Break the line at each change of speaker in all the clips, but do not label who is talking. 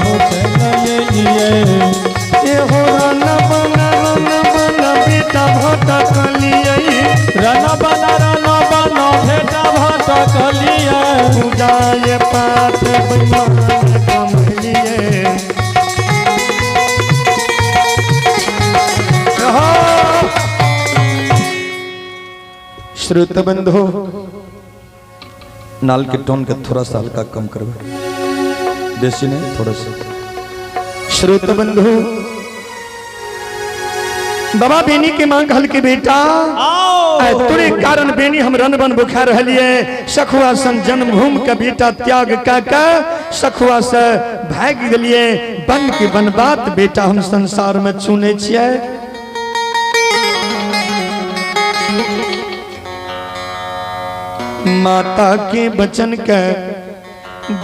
हो चलिए
ये हो रन बन बेटा भटकलिए
रन बन भेटा भटकलिए
पूजाए पाठ बेईमान कमलिए श्रोत बंधो नाल के टोन का थोड़ा सा हल्का कम करवे बेसी नहीं थोड़ा सा श्रोत बंधु बाबा बेनी के मांग हल के बेटा तोरे कारण बेनी हम रन बन बुखार रहलिए सखुआ सन जन्मभूमि का बेटा त्याग का सखुआ से भाग गेलिए बन के बनबात बेटा हम संसार में चुने छिए माता के बचन के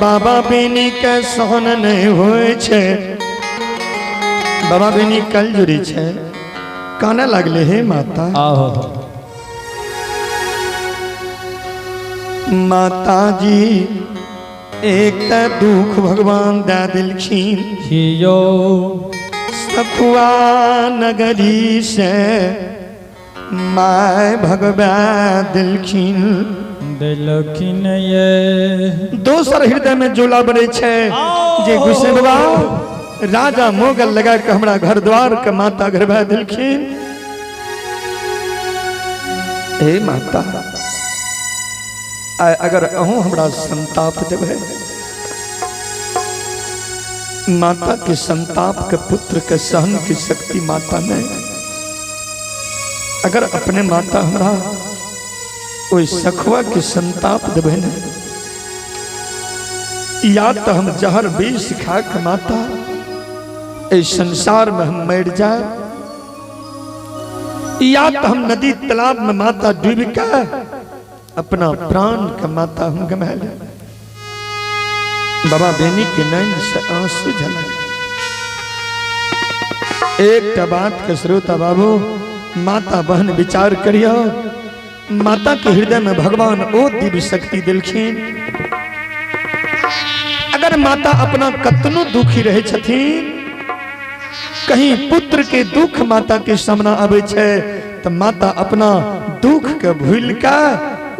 बाबा बेनी के सहन नहीं होए छे बाबा बेनी कल जुड़ी छे काने लगले हे माता माता जी एक त दुख भगवान दे दिलखिन
हियो
सखुआ नगरी से माय भगवा दिलखिन
दिलखिन ये
दोसर हृदय में जोला बने छे जे गुस्सेबा राजा मोगल लगा के हमरा घर द्वार के माता गरबा दिलखिन हे माता अगर अहूँ हमरा संताप देवे माता के संताप के पुत्र के सहन की शक्ति माता ने अगर अपने माता हमरा कोई सखुआ के संताप देवे न या तो हम जहर विष खा के माता इस संसार में हम मर जाए या तो हम नदी तालाब में माता डूब के अपना प्राण का माता हम गमा ले बाबा बेनी के नैन से आंसू झलक एक बात के श्रोता बाबू माता बहन विचार करियो माता के हृदय में भगवान ओ दिव्य शक्ति दिलखिन अगर माता अपना कतनो दुखी रहे छथिन कहीं पुत्र के दुख माता के सामना आवे छे तो माता अपना दुख के भूल के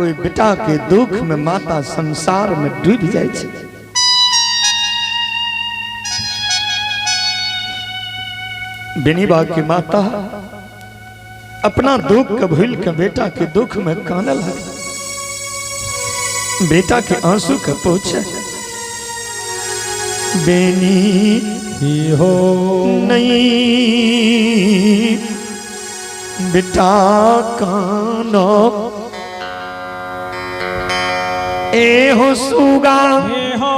ओई बेटा के दुख में माता संसार में डूब जाए छे बेनीबा की माता अपना दुख के भूल के बेटा के दुख में काने लगी बेटा के आंसू के पोछे बेनी
ही हो
नहीं बेटा कानो ए हो सुगा
हे हो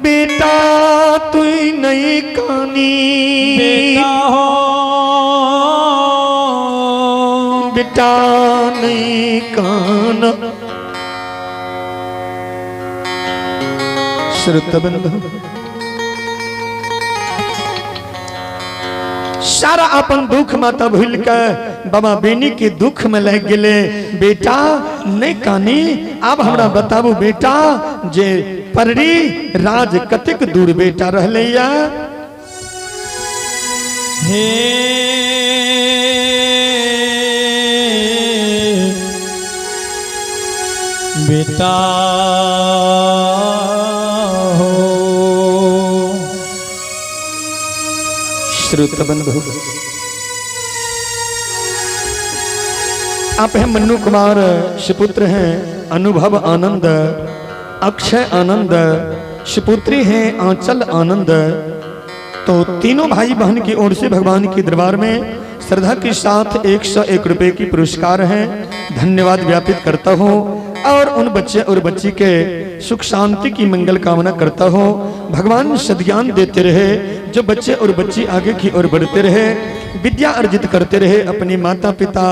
बेटा तू नहीं कानी
बेटा हो
बेटा नहीं कान श्रुत बंधु सारा अपन दुख माता भूल के बाबा बेनी के दुख में लग गेले बेटा नहीं कानी अब हमरा बताबू बेटा जे पररी राज कतेक दूर बेटा रहले या
हे बेटा हो
श्रुत बंधु आप हैं मन्नू कुमार सुपुत्र हैं अनुभव आनंद अक्षय आनंद सुपुत्री हैं आंचल आनंद तो तीनों भाई बहन की ओर से भगवान के दरबार में श्रद्धा के साथ 101 रुपए की पुरस्कार है धन्यवाद व्यापित करता हूँ और उन बच्चे और बच्ची के सुख शांति की मंगल कामना करता हूँ भगवान सद्ज्ञान देते रहे जो बच्चे और बच्ची आगे की ओर बढ़ते रहे विद्या अर्जित करते रहे अपने माता पिता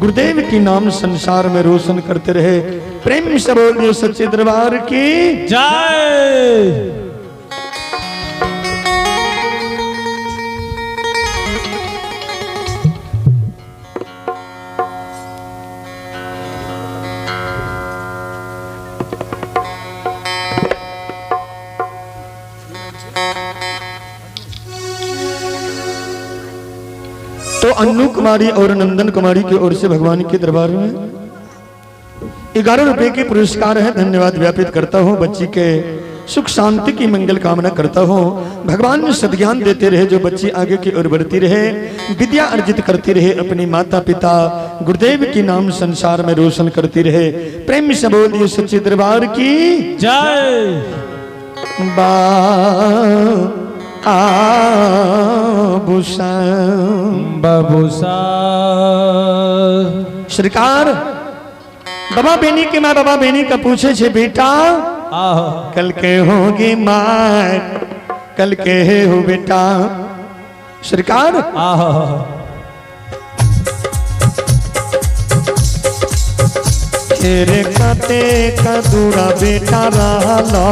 गुरुदेव की नाम संसार में रोशन करते रहे प्रेम से बोलिए सच्चे दरबार की
जय
अन्नू कुमारी और नंदन कुमारी की ओर से भगवान के दरबार में 11 रुपए के पुरस्कार है। धन्यवाद व्यापित करता हूँ। बच्ची के सुख शांति की मंगल कामना करता हूँ। भगवान में सद्ज्ञान देते रहे, जो बच्ची आगे की ओर बढ़ती रहे, विद्या अर्जित करती रहे, अपनी माता पिता गुरुदेव की नाम संसार में रोशन करती रहे। प्रेम से बोल दिए सच्चे दरबार की
जय। बाबूसा
सरकार बाबा बेनी के माँ बाबा बेनी का पूछे छे बेटा कल के होगी माँ, कल के हो बेटा। सरकार तेरे कते का दूरा बेटा रहलो,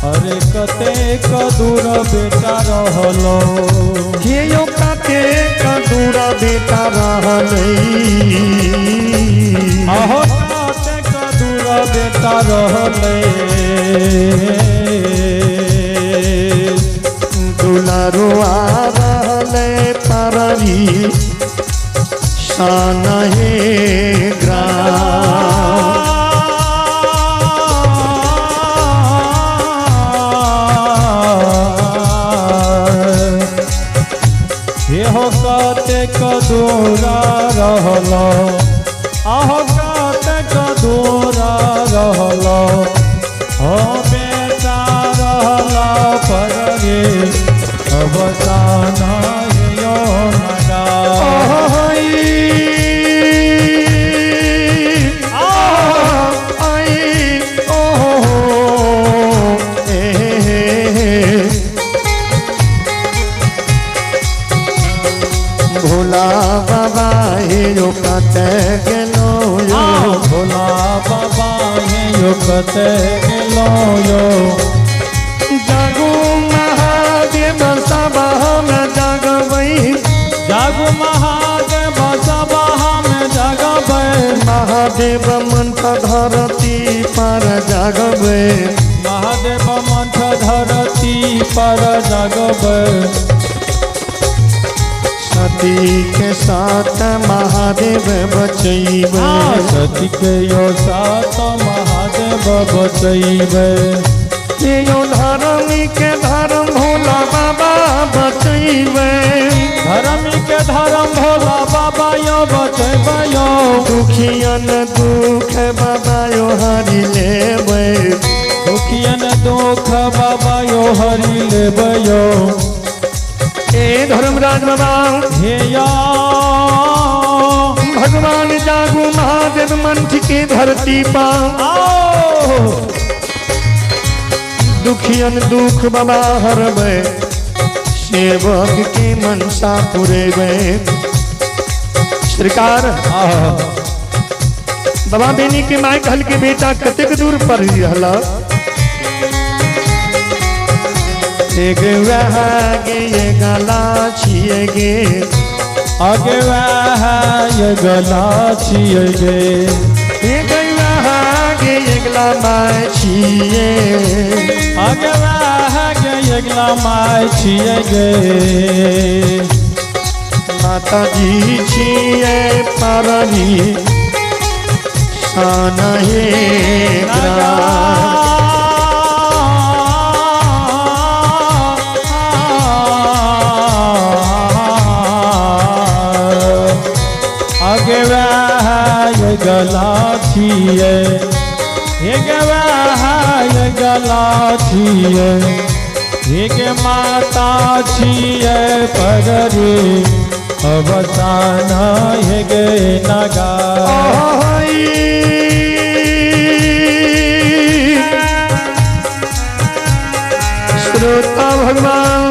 अरे कते का दूर बेटा रहलो,
ये यो कते का दूरा बेटा रहलै,
आहो कते का दूर बेटा रहले,
दुलारो आ रहले पररी शान है ग्राम।
हो कते दूरा रहलो, आहो कते दूरा रहलो, हो बेटा रहलो परगे अवसान यो नगा।
भोला बाबा यो कते गेलो यो,
भोला बाबा यो कते गेलो यो,
जागो महादेव सभा में जगबै,
जागो महादेव सभा में जगबै,
महादेव मंथ धरती पर जगबै,
महादेव मंथ धरती पर जगबै,
सती के साथ महादेव बचैबै,
सती के यो साथ महादेव बचैबै,
यो धर्मी के धर्म भोला बाबा बचैबै,
धर्मी के धर्म भोला बाबा यो बचैबै यो,
दुखियन दुख बाबा यो हरि लेबै,
दुखियन दुख बाबा यो हरि लेबै यो।
ए धर्मराज बाबा
हे या
भगवान जागो महादेव मंथ के धरती पर
आओ,
दुखियन दुख बाबा हरबै, सेवक के मनसा पुरेबै। सरकार बाबा बेनी के माय कहल के बेटा कतेक दूर पर रहला, एक गे ये गला छिए गे,
आगे वह ये गला छिए गे,
एक गे ये गला माय छिए,
आगे वह गे ये गला माय छिए गे,
माता जी छिए पररी शान है ग्राम।
आगे वह ये गला छिए, एक वह ये गला छिए, एक माता छिए पररी अवसान हे गे नगा।
श्रोता भगवान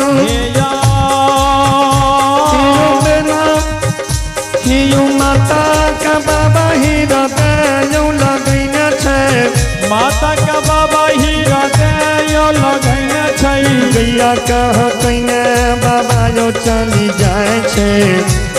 माता का बाबा ही हृदय लगैन छै,
माता का बाबा ही हृदय लगैन छै,
गैया कहतैन बाबा यो चली जाए छै,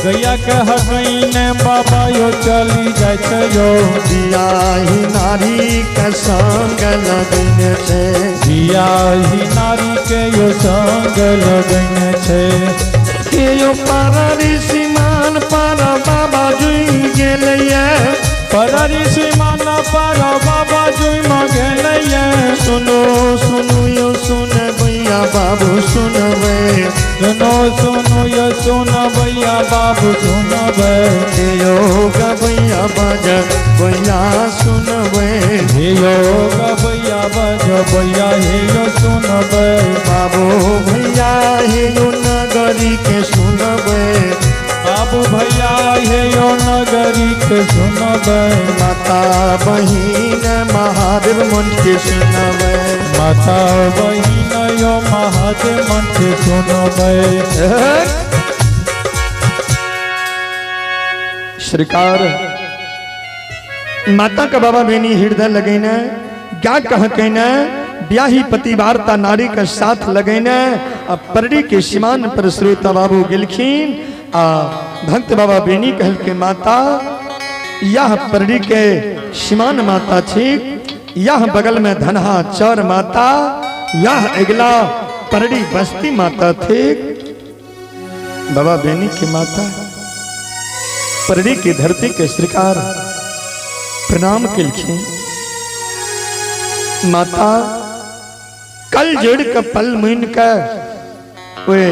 गैया कहतैन बाबा यो चली जाए छै यो,
बियाही नारी के संग लगैन छै,
बियाही नारी के यो संग लगैन छै।
हे यो पारा ऋषि मान पारा बाबा जुई गेलैया
पररी सीमान पर बाबा जुई मगेलैया
सुनो सुनो यो सुन भैया बाबू सुनबे
सुनो सुनो ये सुन भैया बाबू सुनबे
हे यो भैया बाज भैया सुनबे
हे योग भैया बज भैया हे यो सुनबे
बाबू भैया हे यो नगरी के सुनबे
बाबू भैया हे यो नगरी के सुनबे
माता बहिन महादेव मन के सुनबे
माता बहिन यो महादेव मन के सुनबे
श्रीकार माता का बाबा बेनी हृदय लगेना क्या कह कहना ब्याही पति वार्ता नारी का साथ लगेना अब परड़ी के सीमान पर श्रोता बाबू गिलखीन भक्त बाबा बेनी कहल के माता यह परड़ी के सीमान माता ठीक यह बगल में धनहा चौर माता यह अगला परड़ी बस्ती माता ठीक बाबा बेनी की माता परड़ी की धरती के श्रीकार प्रणाम के लिखे माता कल जोड़ का पल मुइन का वे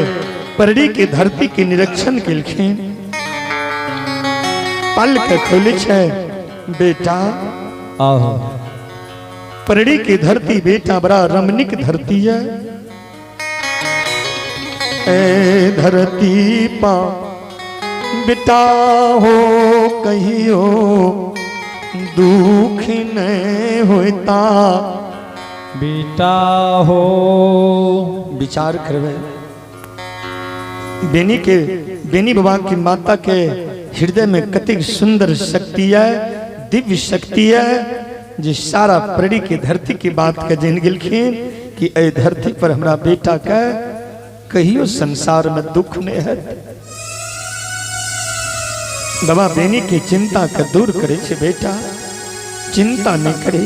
परड़ी की धरती के निरीक्षण के लिखे पल के खोले छे बेटा
आहो
परड़ी की धरती बेटा बड़ा रमणीक धरती है ए धरती पा बेटा हो कहियो दुख नहीं होता
बेटा हो
विचार करवे बेनी बाबा की माता के हृदय में कति सुंदर शक्ति है दिव्य शक्ति है जो सारा परड़ी की धरती की बात का जान गिलखिन कि ए धरती पर हमारा बेटा का कहियो संसार में दुख नहीं है बाबा बेनी की चिंता का दूर करे छे बेटा चिंता नहीं करे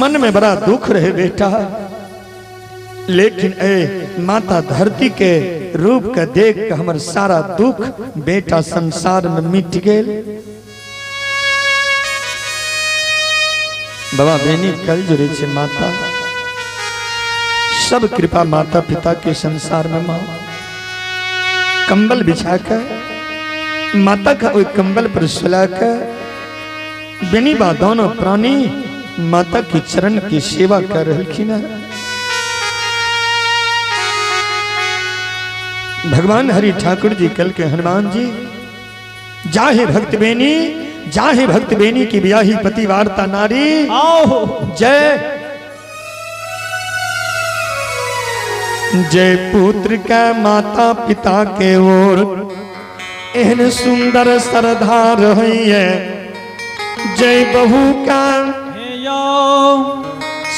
मन में बड़ा दुख रहे बेटा लेकिन ए माता धरती के रूप का देख के हमर सारा दुख बेटा संसार में मिट गेल बाबा बेनी कल जुड़े छे माता सब कृपा माता पिता के संसार में माँ कंबल बिछा कर माता का ओई कंबल पर सुला कर बेनी बा दोनों प्राणी माता की चरण की सेवा कर रहलखिन है भगवान हरि ठाकुर जी कल के हनुमान जी जाहे भक्त बेनी जाहे भक्त बेनी की ब्याही पति वार्ता नारी
आओ
जय जय पुत्र का माता पिता के ओर एहन सुंदर श्रद्धा रही है जय बहू का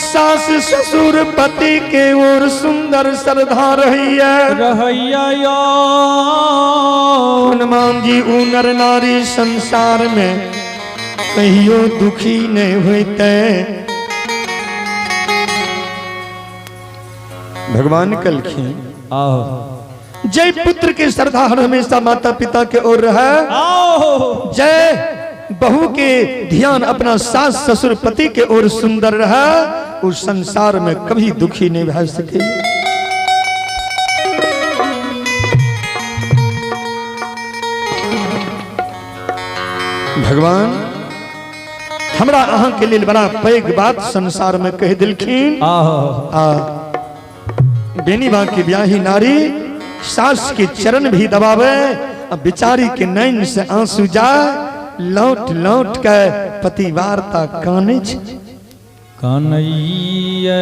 सास ससुर पति के ओर सुंदर श्रद्धा रही है हनुमान जी उ नर नारी संसार में कहियो दुखी नहीं होते भगवान कलखी
आओ
जय पुत्र की श्रद्धा हमेशा माता पिता के ओर रहे
आओ
जय बहू के ध्यान अपना सास ससुर पति के ओर सुंदर रहा उस संसार में कभी दुखी नहीं रह सके भगवान हमरा अहाँ के लिए बड़ा पैघ बात संसार में कह दिलखिन बेनी बा की ब्याही नारी सास के चरण भी दबावे अब बिचारी के नैन से आंसू जाए लौट लौट के पति वार्ता काने
कन्हैया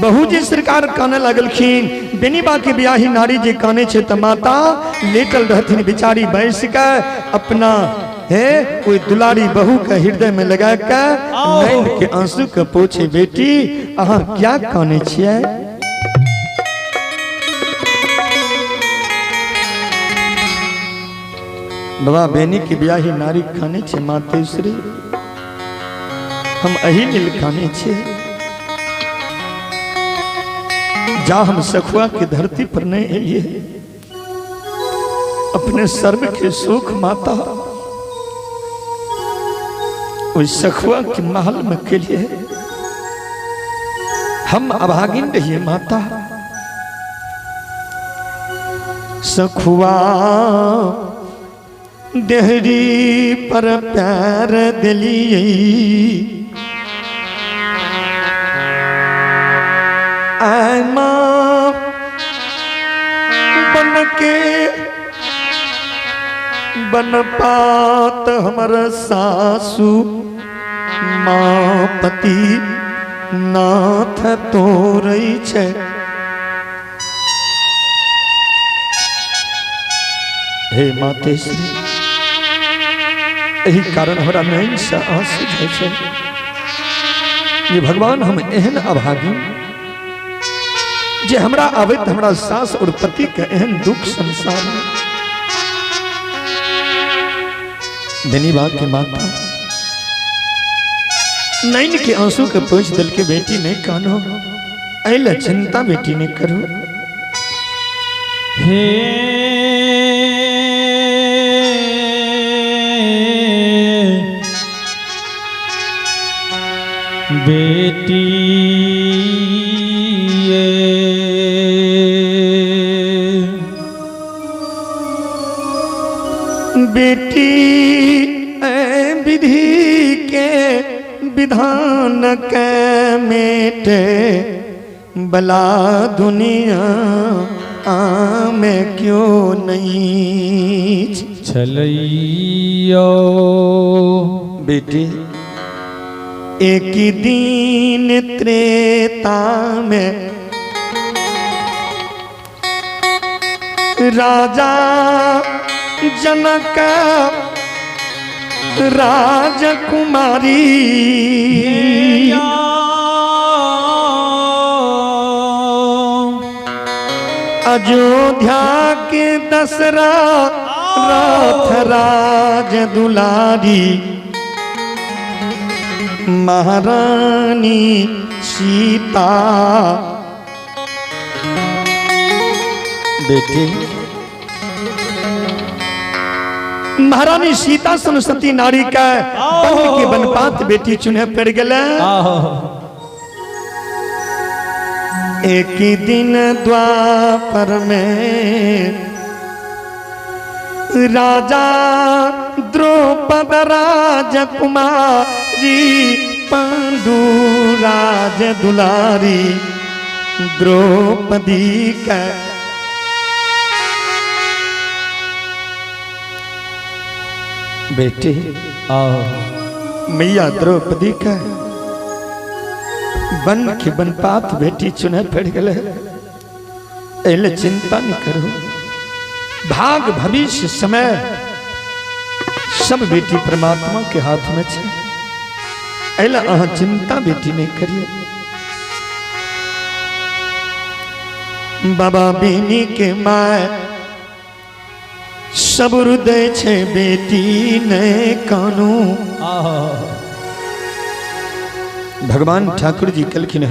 बहू जी सरकार काने लगलखिन बेनी बा के ब्याही नारी जी काने छे त माता लेटल रहथिन बिचारी बैस के अपना है कोई दुलारी बहू का हृदय में लगा के नैन के आंसू के पूछे बेटी अहाँ क्या काने छिए बाबा बेनी की ब्याही नारी खाने छे मातेश्वरी हम अही नील खाने छे जा हम सखुआ की धरती पर नहीं एलिए अपने सर्व के सुख माता उस सखुआ के महल में के लिए हम अभागिन रहिए माता। सखुआ देहरी पर प्यार दिलिए आय माँ बन के बन पात हमर सासू माँ पति नाथ तोरई छे। हे मातेश्वरी यही कारण हमरा नैन से आंसू जाय छे। ये भगवान हम एहन अभागी जे हमरा आबैत हमरा सास और पति के एहन दुख संसार में धन्यवाद के माता नैन के आंसू के पोंछ दिल के बेटी नहीं कानो अल चिंता बेटी ने करो।
हे बेटी
बेटी विधि के विधान के मेटे बला दुनिया में क्यों नहीं
छलैयो
बेटी एक ही दिन त्रेता में राजा जनक राजकुमारी अयोध्या के दशरथ राज दुलारी महारानी सीता बेटी महारानी सीता सरस्वती नारी का बन के बनपात बेटी चुने पड़ गए। एक ही दिन द्वापर में राजा द्रौपद राजकुमारी पांडु राज दुलारी द्रौपदी का बेटे मैया द्रौपदी का बन की बनपात बेटी चुने पड़ गए। एले चिंता नहीं करो भाग भविष्य समय सब बेटी परमात्मा के हाथ में छे। एला अहाँ चिंता बेटी नहीं करिए। बाबा बेनी के माय सबुर दे छे बेटी ने कानू। भगवान ठाकुर जी कलखिन